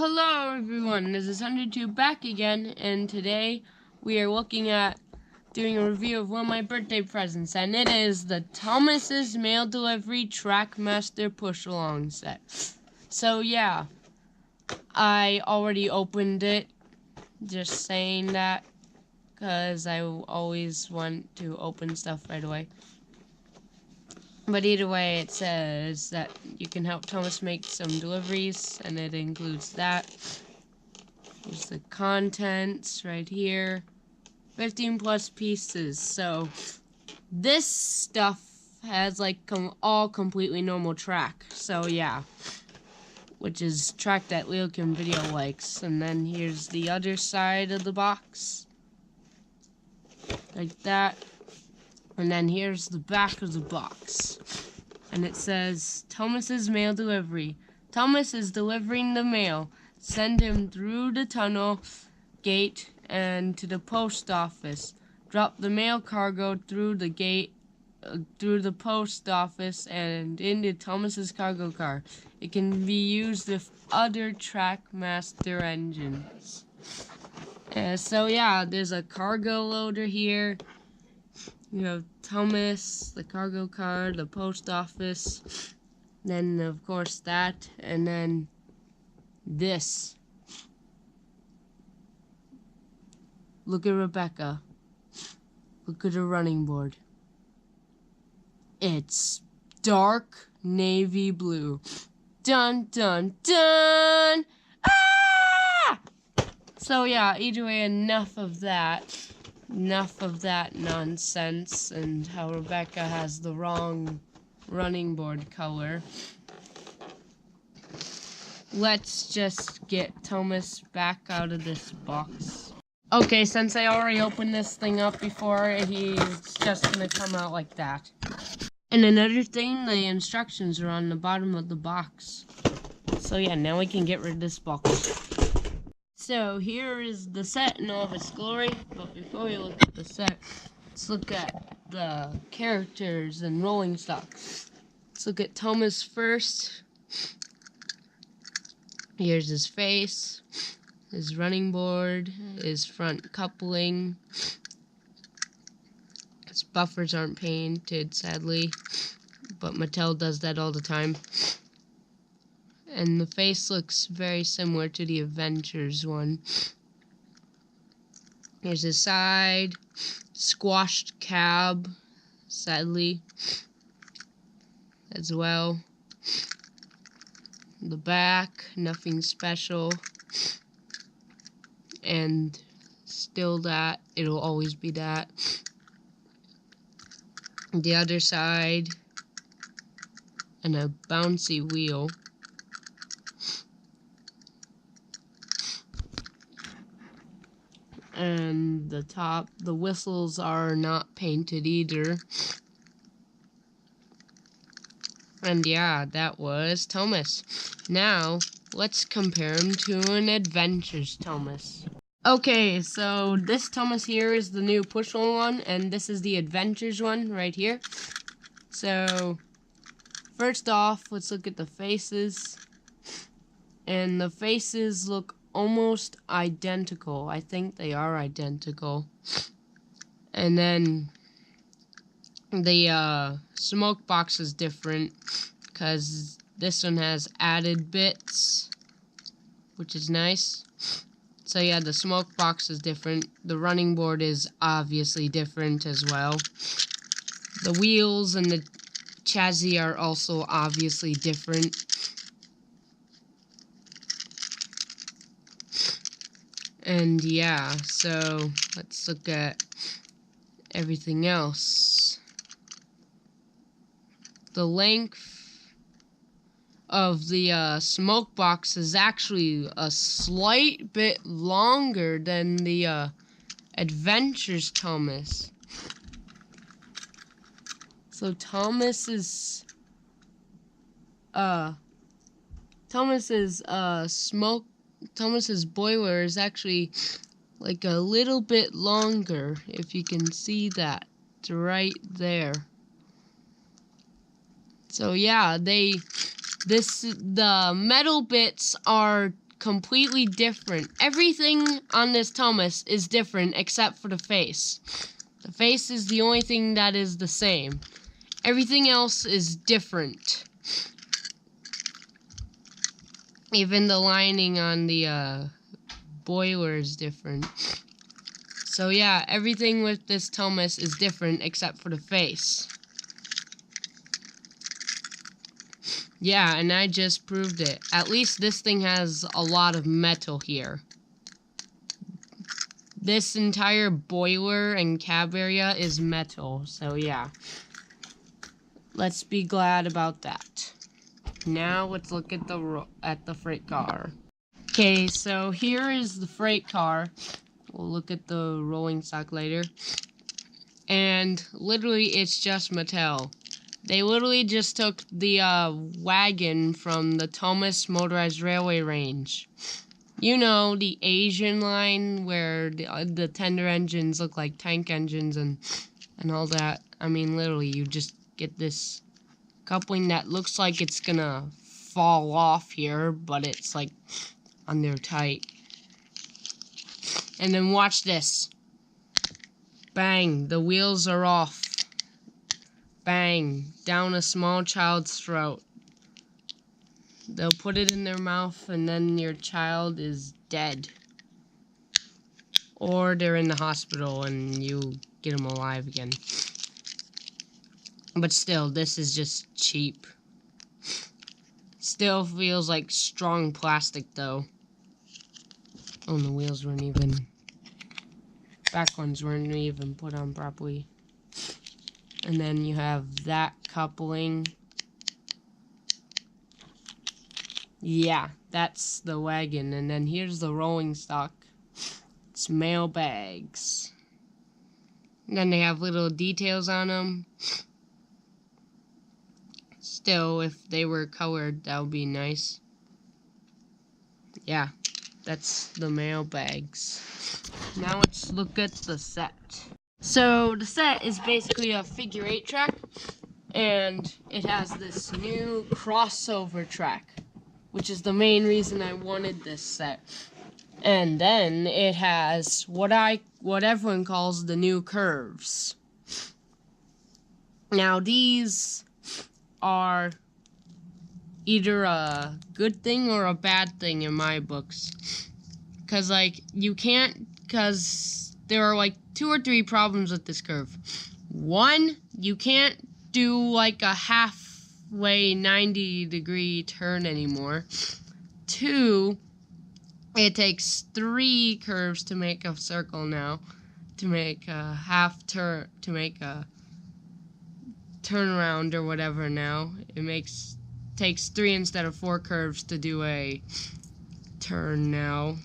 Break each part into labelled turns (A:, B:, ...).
A: Hello everyone, this is 102 back again, and today we are looking at doing a review of one of my birthday presents, and it is the Thomas's Mail Delivery Trackmaster Push-Along set. So yeah, I already opened it, just saying that, because I always want to open stuff right away. But either way, it says that you can help Thomas make some deliveries, and it includes that. Here's the contents right here. 15 plus pieces. So this stuff has like all completely normal track. So yeah, which is track that Leokin video likes. And then here's the other side of the box, like that. And then here's the back of the box. And it says, Thomas's mail delivery. Thomas is delivering the mail. Send him through the tunnel gate and to the post office. Drop the mail cargo through the gate, through the post office and into Thomas's cargo car. It can be used with other Trackmaster engines. So yeah, there's a cargo loader here. You have Thomas, the cargo car, the post office, then of course that, and then this. Look at Rebecca. Look at her running board. It's dark navy blue. Dun dun dun! Ah! So yeah, either way, enough of that. Enough of that nonsense and how Rebecca has the wrong running board color. Let's just get Thomas back out of this box. Okay, since I already opened this thing up before, he's just gonna come out like that. And another thing, the instructions are on the bottom of the box. So yeah, now we can get rid of this box. So here is the set in all of its glory, but before we look at the set, let's look at the characters and rolling stock. Let's look at Thomas first. Here's his face, his running board, his front coupling. His buffers aren't painted, sadly, but Mattel does that all the time. And the face looks very similar to the Avengers one. Here's his side, squashed cab, sadly, as well. The back, nothing special. And still that, it'll always be that. The other side, and a bouncy wheel. And the top, the whistles are not painted either. And yeah, that was Thomas. Now, let's compare him to an Adventures Thomas. Okay, so this Thomas here is the new push-on one, and this is the Adventures one right here. So, first off, let's look at the faces. And the faces look almost identical. I think they are identical. And then the smoke box is different because this one has added bits, which is nice. So yeah, the smoke box is different. The running board is obviously different as well. The wheels and the chassis are also obviously different. And yeah, so let's look at everything else. The length of the smoke box is actually a slight bit longer than the Adventures Thomas. So Thomas's boiler is actually like a little bit longer, if you can see that. It's right there. So yeah, the metal bits are completely different. Everything on this Thomas is different except for the face. The face is the only thing that is the same. Everything else is different. Even the lining on the boiler is different. So yeah, everything with this Thomas is different except for the face. Yeah, and I just proved it. At least this thing has a lot of metal here. This entire boiler and cab area is metal, so yeah. Let's be glad about that. Now let's look at the freight car. Okay, so here is the freight car. We'll look at the rolling stock later. And literally, it's just Mattel. They literally just took the wagon from the Thomas Motorized Railway Range. You know, the Asian line where the tender engines look like tank engines and all that. I mean, literally, you just get this coupling that looks like it's gonna fall off here, but it's like under tight. And then watch this. Bang, the wheels are off. Bang, down a small child's throat. They'll put it in their mouth and then your child is dead. Or they're in the hospital and you get them alive again. But still, this is just cheap. Still feels like strong plastic though. Oh, and the wheels weren't even... back ones weren't even put on properly. And then you have that coupling. Yeah, that's the wagon. And then here's the rolling stock. It's mail bags. And then they have little details on them. Still, if they were colored, that would be nice. Yeah, that's the mail bags. Now let's look at the set. So the set is basically a figure 8 track, and it has this new crossover track, which is the main reason I wanted this set. And then it has what everyone calls the new curves. Now these are either a good thing or a bad thing in my books. Cause there are like 2 or 3 problems with this curve. One, you can't do like a halfway 90-degree turn anymore. 2, it takes 3 curves to make a circle now. To make a half turn, to make a turnaround or whatever now. It takes 3 instead of 4 curves to do a turn now.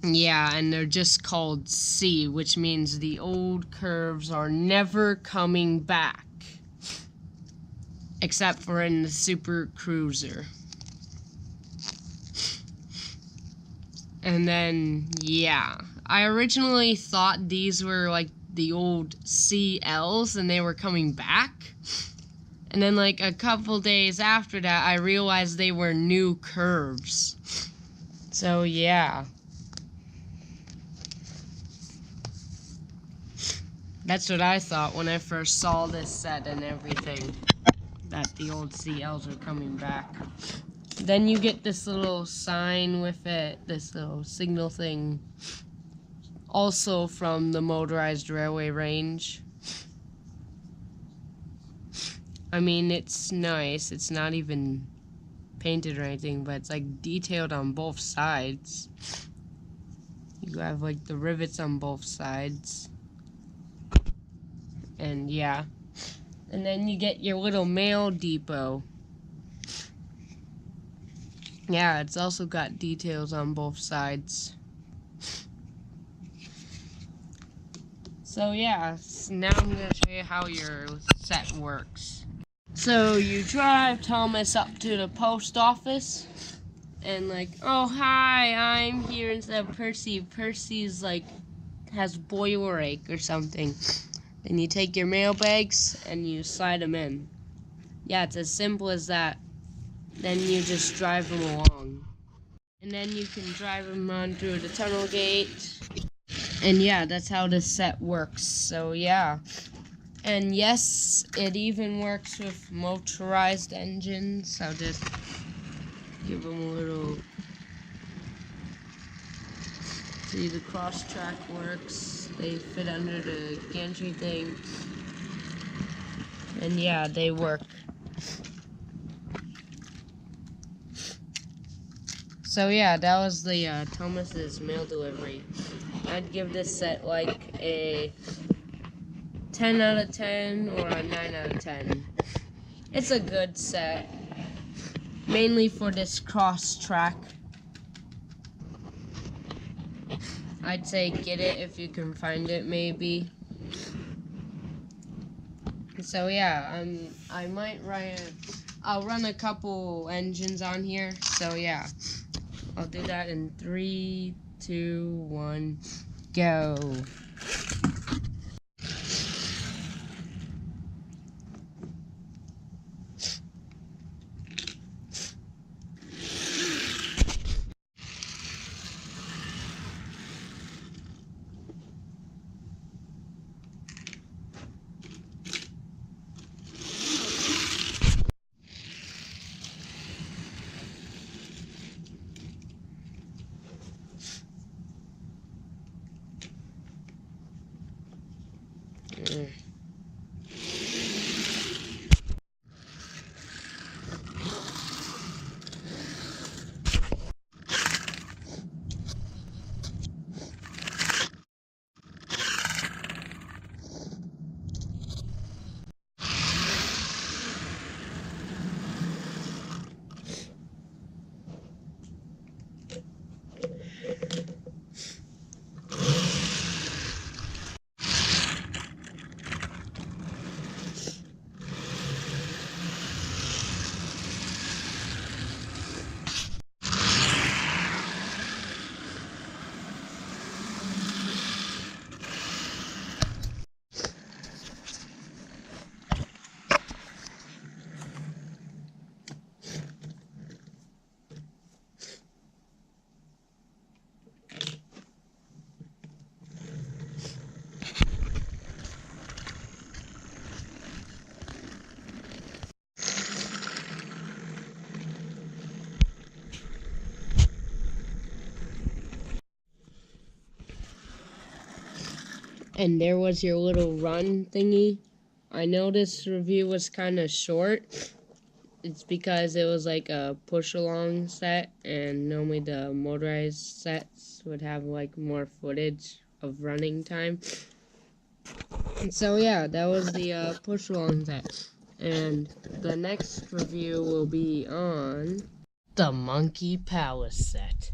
A: Yeah, and they're just called C, which means the old curves are never coming back. Except for in the Super Cruiser. And then, yeah. I originally thought these were like the old CLs and they were coming back. And then like a couple days after that, I realized they were new curves. So, yeah. That's what I thought when I first saw this set and everything. That the old CLs are coming back. Then you get this little sign with it, this little signal thing. Also from the Motorized Railway Range. I mean, it's nice. It's not even painted or anything, but it's like detailed on both sides. You have like the rivets on both sides. And yeah. And then you get your little mail depot. Yeah, it's also got details on both sides. So yeah, now I'm going to show you how your set works. So you drive Thomas up to the post office. And like, oh hi, I'm here instead of Percy. Percy's like, has boiler ache or something. Then you take your mail bags and you slide them in. Yeah, it's as simple as that. then you just drive them along. And then you can drive them on through the tunnel gate. And yeah, that's how this set works. So yeah. And yes, it even works with motorized engines. I'll just give them a little... See, the cross track works. They fit under the gantry thing. And yeah, they work. So yeah, that was the Thomas's mail delivery. I'd give this set like a 10 out of 10 or a 9 out of 10. It's a good set. Mainly for this cross track. I'd say get it if you can find it, maybe. So yeah, I'll run a couple engines on here. So yeah, I'll do that in 3, 2, 1, go. And there was your little run thingy. I know this review was kind of short. It's because it was like a push-along set, and normally the motorized sets would have like more footage of running time. And so yeah, that was the push-along set. And the next review will be on the Monkey Palace set.